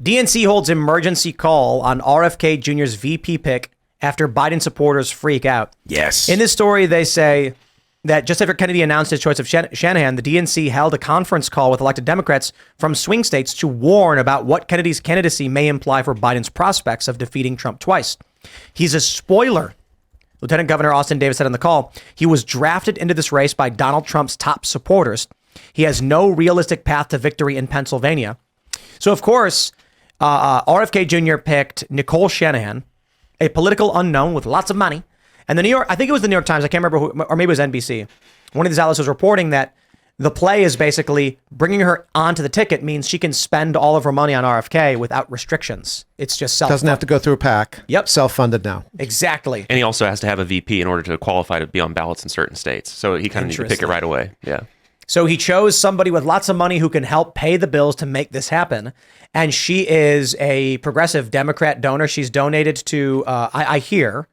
DNC holds emergency call on RFK Jr.'s VP pick after Biden supporters freak out. Yes. In this story, they say that just after Kennedy announced his choice of Shanahan, the DNC held a conference call with elected Democrats from swing states to warn about what Kennedy's candidacy may imply for Biden's prospects of defeating Trump twice. He's a spoiler. Lieutenant Governor Austin Davis said on the call, he was drafted into this race by Donald Trump's top supporters. He has no realistic path to victory in Pennsylvania. So, of course, RFK Jr. picked Nicole Shanahan, a political unknown with lots of money. And the New York, I think it was the New York Times, I can't remember who, or maybe it was NBC. One of these outlets was reporting that the play is basically bringing her onto the ticket means she can spend all of her money on RFK without restrictions. It's just self-funded. Doesn't have to go through a PAC. Yep. Self-funded now. Exactly. And he also has to have a VP in order to qualify to be on ballots in certain states. So he kind of needs to pick it right away. Yeah. So he chose somebody with lots of money who can help pay the bills to make this happen. And she is a progressive Democrat donor. She's donated to, I hear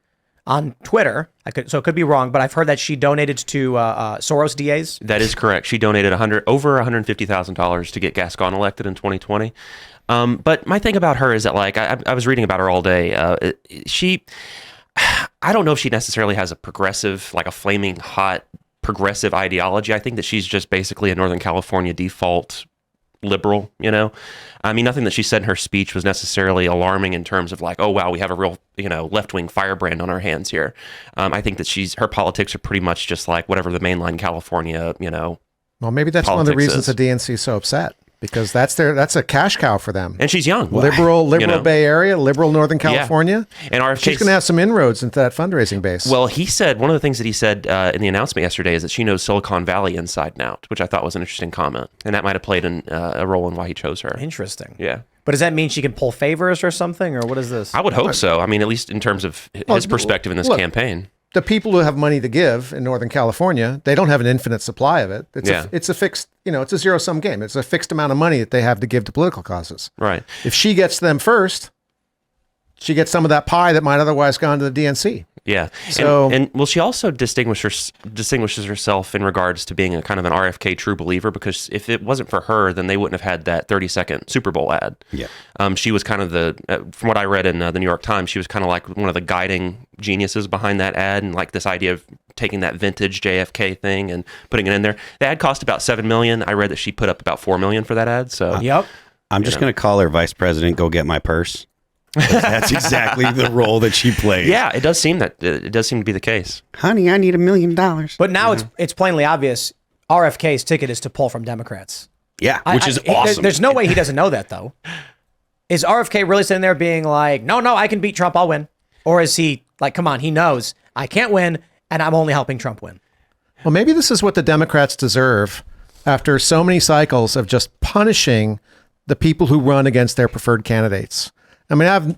on Twitter, so it could be wrong, but I've heard that she donated to Soros DAs. That is correct. She donated over $150,000 to get Gascon elected in 2020. But my thing about her is that, like, I was reading about her all day. I don't know if she necessarily has a progressive, like a flaming hot progressive ideology. I think that she's just basically a Northern California default liberal, you know? I mean, nothing that she said in her speech was necessarily alarming in terms of like, oh, wow, we have a real, left-wing firebrand on our hands here. I think that her politics are pretty much just like whatever the mainline California, Well, maybe that's one of the reasons the DNC is so upset, because that's a cash cow for them. And she's young. Liberal Bay Area, liberal Northern California. Yeah. And RFK, she's going to have some inroads into that fundraising base. Well, he said, one of the things that he said in the announcement yesterday is that she knows Silicon Valley inside and out, which I thought was an interesting comment. And that might have played a role in why he chose her. Interesting. Yeah. But does that mean she can pull favors or something, or what is this? I would hope so. I mean, at least in terms of his perspective in this campaign. The people who have money to give in Northern California, they don't have an infinite supply of it. It's a fixed, it's a zero-sum game. It's a fixed amount of money that they have to give to political causes. Right. If she gets them first, she gets some of that pie that might otherwise gone to the DNC. Yeah. So, and she also distinguishes herself in regards to being a kind of an RFK True Believer, because if it wasn't for her, then they wouldn't have had that 30-second Super Bowl ad. Yeah. She was kind of from what I read in the New York Times, she was kind of like one of the guiding geniuses behind that ad, and like this idea of taking that vintage JFK thing and putting it in there. The ad cost about $7 million. I read that she put up about $4 million for that ad. So yep. I'm just going to call her vice president. Go get my purse. That's exactly the role that she plays. Yeah, it does seem to be the case. Honey, I need $1 million. But now it's plainly obvious RFK's ticket is to pull from Democrats. Yeah, which is awesome. There's no way he doesn't know that, though. Is RFK really sitting there being like, no, I can beat Trump, I'll win? Or is he like, come on, he knows I can't win and I'm only helping Trump win? Well, maybe this is what the Democrats deserve after so many cycles of just punishing the people who run against their preferred candidates. I mean,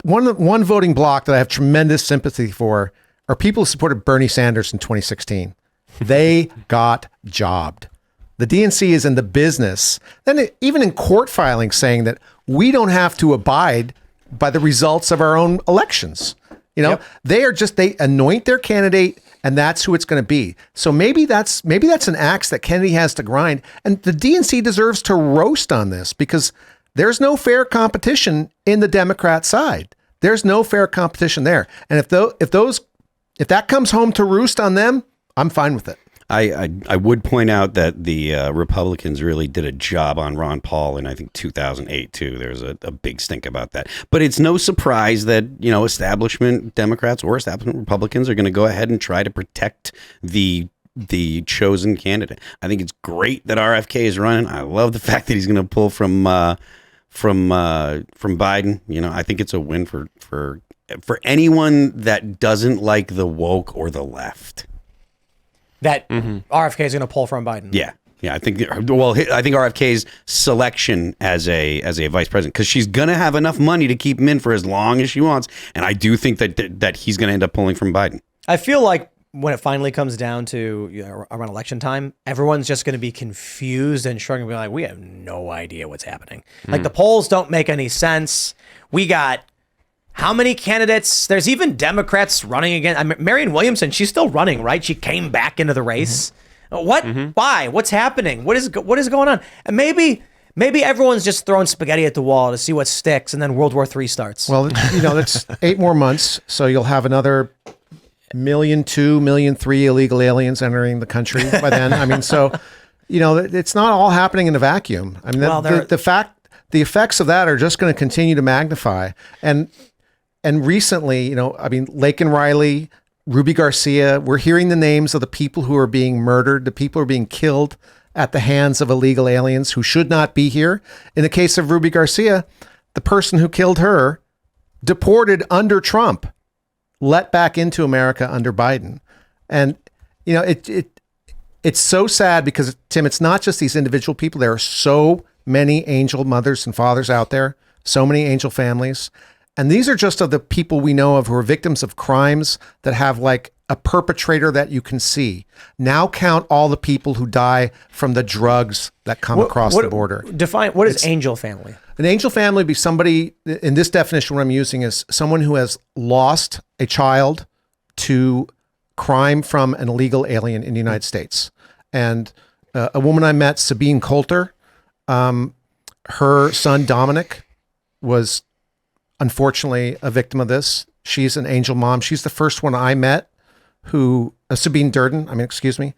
one voting bloc that I have tremendous sympathy for are people who supported Bernie Sanders in 2016. They got jobbed. The DNC is in the business, then even in court filings, saying that we don't have to abide by the results of our own elections. Yep. They anoint their candidate, and that's who it's going to be. So maybe that's an axe that Kennedy has to grind, and the DNC deserves to roast on this, because there's no fair competition in the Democrat side. There's no fair competition there. And if that comes home to roost on them, I'm fine with it. I would point out that the Republicans really did a job on Ron Paul in, I think, 2008, too. There's a big stink about that. But it's no surprise that, establishment Democrats or establishment Republicans are going to go ahead and try to protect the chosen candidate. I think it's great that RFK is running. I love the fact that he's going to pull from Biden. I think it's a win for anyone that doesn't like the woke or the left. That RFK is going to pull from Biden. Yeah. I think RFK's selection as a vice president, because she's going to have enough money to keep him in for as long as she wants, and I do think that he's going to end up pulling from Biden. I feel like when it finally comes down to around election time, everyone's just going to be confused and shrugging, be like, we have no idea what's happening. Like, the polls don't make any sense. We got how many candidates? There's even Democrats running again. Marianne Williamson, she's still running, right? She came back into the race. What? Why? What's happening? What is going on? And maybe Maybe everyone's just throwing spaghetti at the wall to see what sticks, and then World War III starts. Well, that's 8 more months, so you'll have another 1.2 million, 1.3 million illegal aliens entering the country by then. I mean, so it's not all happening in a vacuum. I mean, the effects of that are just going to continue to magnify. And recently, Laken Riley, Ruby Garcia, we're hearing the names of the people who are being murdered, the people who are being killed at the hands of illegal aliens who should not be here. In the case of Ruby Garcia, the person who killed her, deported under Trump, let back into America under Biden. And, it's so sad because, Tim, it's not just these individual people. There are so many angel mothers and fathers out there, so many angel families. And these are just of the people we know of who are victims of crimes that have like a perpetrator that you can see. Now count all the people who die from the drugs that come across the border. Define, what is angel family? An angel family would be somebody, in this definition what I'm using is someone who has lost a child to crime from an illegal alien in the United States. And a woman I met, Sabine Coulter, her son Dominic was unfortunately a victim of this. She's an angel mom. She's the first one I met Sabine Durden. excuse me.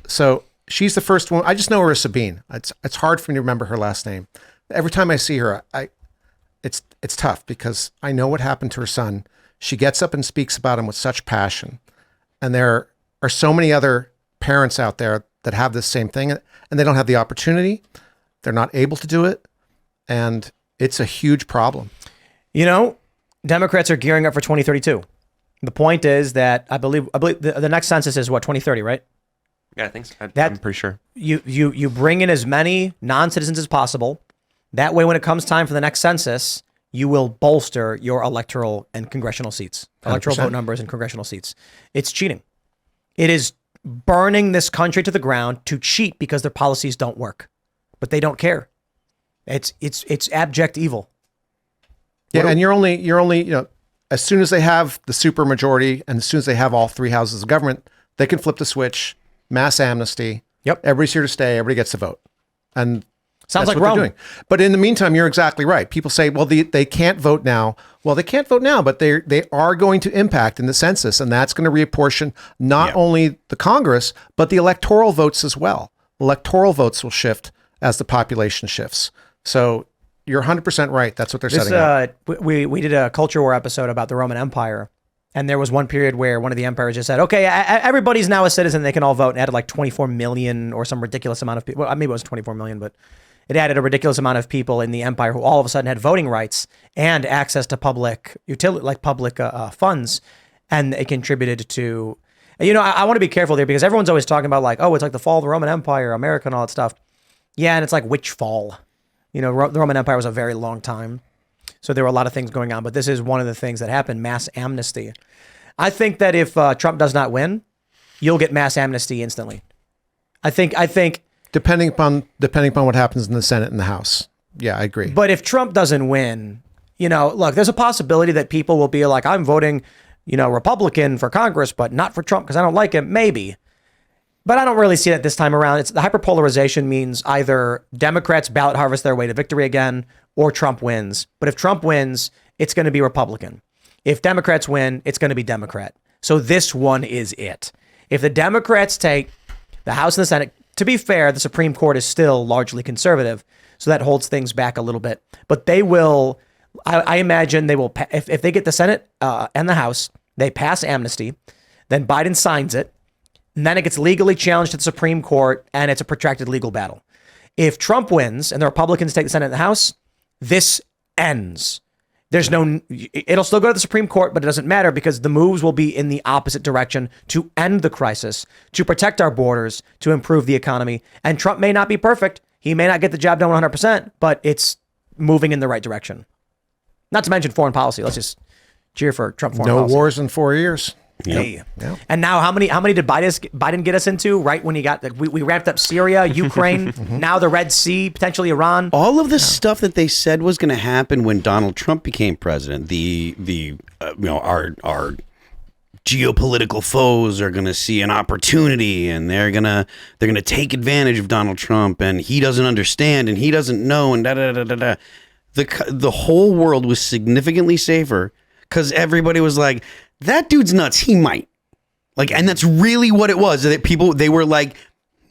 So she's the first one. I just know her as Sabine. It's hard for me to remember her last name. Every time I see her, it's tough because I know what happened to her son. She gets up and speaks about him with such passion. And there are so many other parents out there that have this same thing, and they don't have the opportunity. They're not able to do it. And it's a huge problem. Democrats are gearing up for 2032. The point is that I believe the next census is 2030, right? Yeah, I think so. I'm pretty sure. You bring in as many non-citizens as possible. That way, when it comes time for the next census, you will bolster your electoral and congressional seats, electoral 100%. vote numbers and congressional seats. It's cheating. It is burning this country to the ground to cheat because their policies don't work, but they don't care. It's abject evil. Yeah, and you're only as soon as they have the super majority and as soon as they have all 3 houses of government, they can flip the switch, mass amnesty. Yep. Everybody's here to stay. Everybody gets to vote. And Sounds that's like what Rome. they're doing. But in the meantime, you're exactly right. People say, well, they can't vote now. Well, they can't vote now, but they are going to impact in the census, and that's going to reapportion not only the Congress, but the electoral votes as well. Electoral votes will shift as the population shifts. So you're 100% right. That's what they're setting up. We did a culture war episode about the Roman Empire, and there was one period where one of the empires just said, okay, everybody's now a citizen. They can all vote, and added like 24 million or some ridiculous amount of people. Well, maybe it was 24 million, but it added a ridiculous amount of people in the empire who all of a sudden had voting rights and access to public utility, like public funds, and it contributed to. I want to be careful there because everyone's always talking about like, oh, it's like the fall of the Roman Empire, America, and all that stuff. Yeah, and it's like which fall? The Roman Empire was a very long time, so there were a lot of things going on. But this is one of the things that happened: mass amnesty. I think that if Trump does not win, you'll get mass amnesty instantly. I think. Depending upon what happens in the Senate and the House. Yeah, I agree. But if Trump doesn't win, look, there's a possibility that people will be like, I'm voting, Republican for Congress, but not for Trump because I don't like him. Maybe. But I don't really see that this time around. It's the hyperpolarization means either Democrats ballot harvest their way to victory again or Trump wins. But if Trump wins, it's going to be Republican. If Democrats win, it's going to be Democrat. So this one is it. If the Democrats take the House and the Senate, to be fair, the Supreme Court is still largely conservative, so that holds things back a little bit. But they will, I imagine they will, if they get the Senate and the House, they pass amnesty, then Biden signs it, and then it gets legally challenged to the Supreme Court, and it's a protracted legal battle. If Trump wins and the Republicans take the Senate and the House, this ends. It'll still go to the Supreme Court, but it doesn't matter because the moves will be in the opposite direction to end the crisis, to protect our borders, to improve the economy. And Trump may not be perfect. He may not get the job done 100%, but it's moving in the right direction. Not to mention foreign policy. Let's just cheer for Trump foreign policy. No wars in 4 years. Hey. Yep. And now how many did Biden get us into right when he got we ramped up Syria, Ukraine, now the Red Sea, potentially Iran. All of the stuff that they said was going to happen when Donald Trump became president, our geopolitical foes are going to see an opportunity, and they're going to take advantage of Donald Trump, and he doesn't understand, and he doesn't know, and da da da da da. The whole world was significantly safer because everybody was like, that dude's nuts. He might. Like, and that's really what it was. That they were like,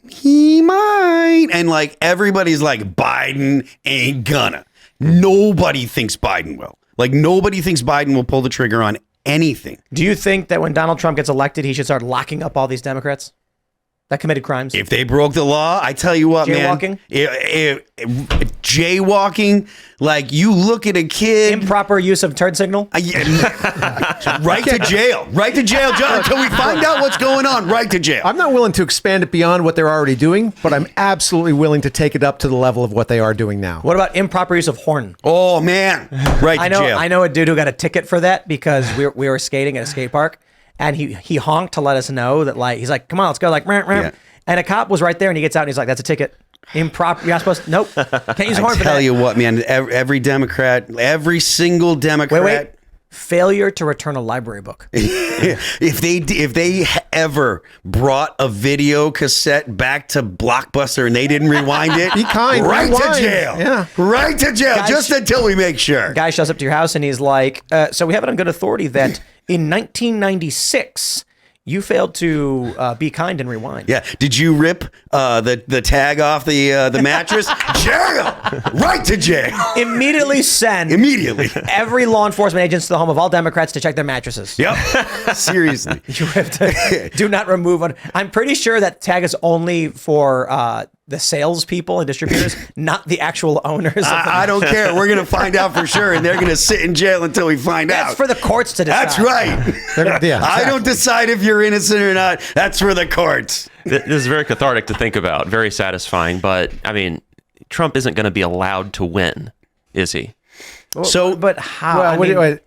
he might. And like, everybody's like, Biden ain't gonna. Nobody thinks Biden will. Like, nobody thinks Biden will pull the trigger on anything. Do you think that when Donald Trump gets elected, he should start locking up all these Democrats that committed crimes? If they broke the law, I tell you what, Jaywalking? man. Jaywalking, like, you look at a kid. Improper use of turn signal? Right to jail. Right to jail, John, until we find out what's going on. Right to jail. I'm not willing to expand it beyond what they're already doing, but I'm absolutely willing to take it up to the level of what they are doing now. What about improper use of horn? Oh, man. Right to jail. I know a dude who got a ticket for that because we were skating at a skate park, and he honked to let us know that, like, he's like, come on, let's go, like, rah, rah. Yeah. And a cop was right there, and he gets out, and he's like, that's a ticket. Improper. You're not supposed to. Nope. Can't use a horn for that. I tell you what, man. Every Democrat, every single Democrat. Wait. Failure to return a library book. If they ever brought a video cassette back to Blockbuster and they didn't rewind it, be kind. Right rewind. to jail. Yeah. Right to jail. Guys, just until we make sure. Guy shows up to your house, and he's like, so we have it on good authority that in 1996, you failed to be kind and rewind. Yeah. Did you rip the tag off the mattress? Jail. Right to jail. Immediately send Immediately. every law enforcement agents to the home of all Democrats to check their mattresses. Yep. Seriously. You have to do not remove one. I'm pretty sure that tag is only for the salespeople and distributors, not the actual owners. I don't care. We're going to find out for sure, and they're going to sit in jail until we find out. That's for the courts to decide. That's right. Yeah, I don't decide if you're innocent or not. That's for the courts. This is very cathartic to think about, very satisfying. But I mean, Trump isn't going to be allowed to win, is he? So, But how? Well, I mean,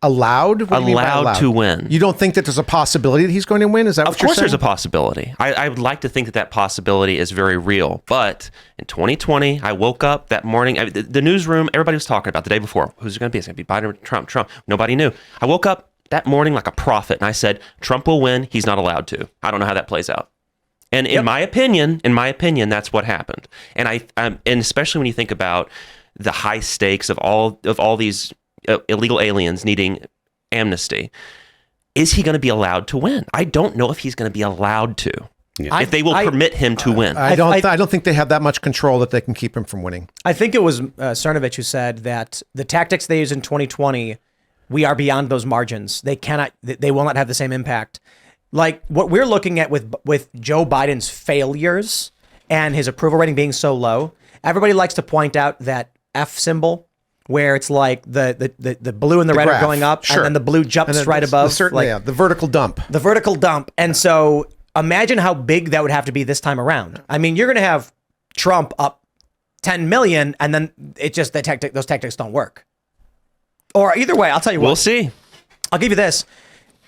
allowed? What do you mean by Allowed to win. You don't think that there's a possibility that he's going to win? Is that what Of you're course, saying? there's a possibility. I would like to think that possibility is very real. But in 2020, I woke up that morning. The newsroom, everybody was talking about the day before. Who's it going to be? It's going to be Biden or Trump. Nobody knew. I woke up that morning like a prophet, and I said, Trump will win. He's not allowed to. I don't know how that plays out. And in my opinion, that's what happened. And and especially when you think about the high stakes of all these illegal aliens needing amnesty, is he going to be allowed to win? I don't know if he's going to be allowed to. Yeah. If they will permit him to win. I don't think they have that much control that they can keep him from winning. I think it was Cernovich who said that the tactics they use in 2020, we are beyond those margins. They will not have the same impact. Like what we're looking at with Joe Biden's failures and his approval rating being so low, everybody likes to point out that F symbol where it's like the blue and the red graph, are going up, sure. and then the blue jumps right above. The vertical dump. The vertical dump. And so imagine how big that would have to be this time around. I mean, you're going to have Trump up 10 million, and then it just those tactics don't work. Or either way, I'll tell you what. We'll see. I'll give you this.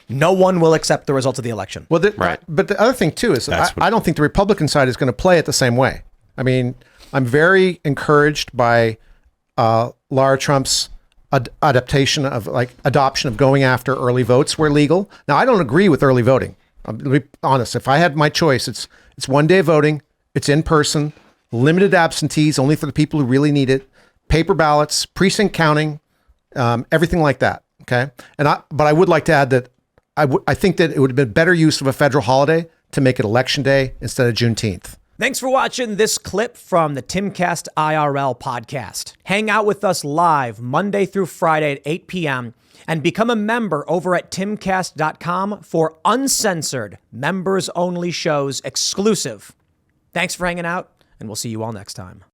No one will accept the results of the election. Well, right. But the other thing, too, is I don't think the Republican side is going to play it the same way. I mean, I'm very encouraged by Lara Trump's adoption of going after early votes where legal. Now, I don't agree with early voting. To be honest, if I had my choice, it's one day voting, it's in person, limited absentees, only for the people who really need it, paper ballots, precinct counting, everything like that. Okay, but I would like to add that I think that it would have been better use of a federal holiday to make it Election Day instead of Juneteenth. Thanks for watching this clip from the Timcast IRL podcast. Hang out with us live Monday through Friday at 8 p.m. and become a member over at timcast.com for uncensored, members-only shows exclusive. Thanks for hanging out, and we'll see you all next time.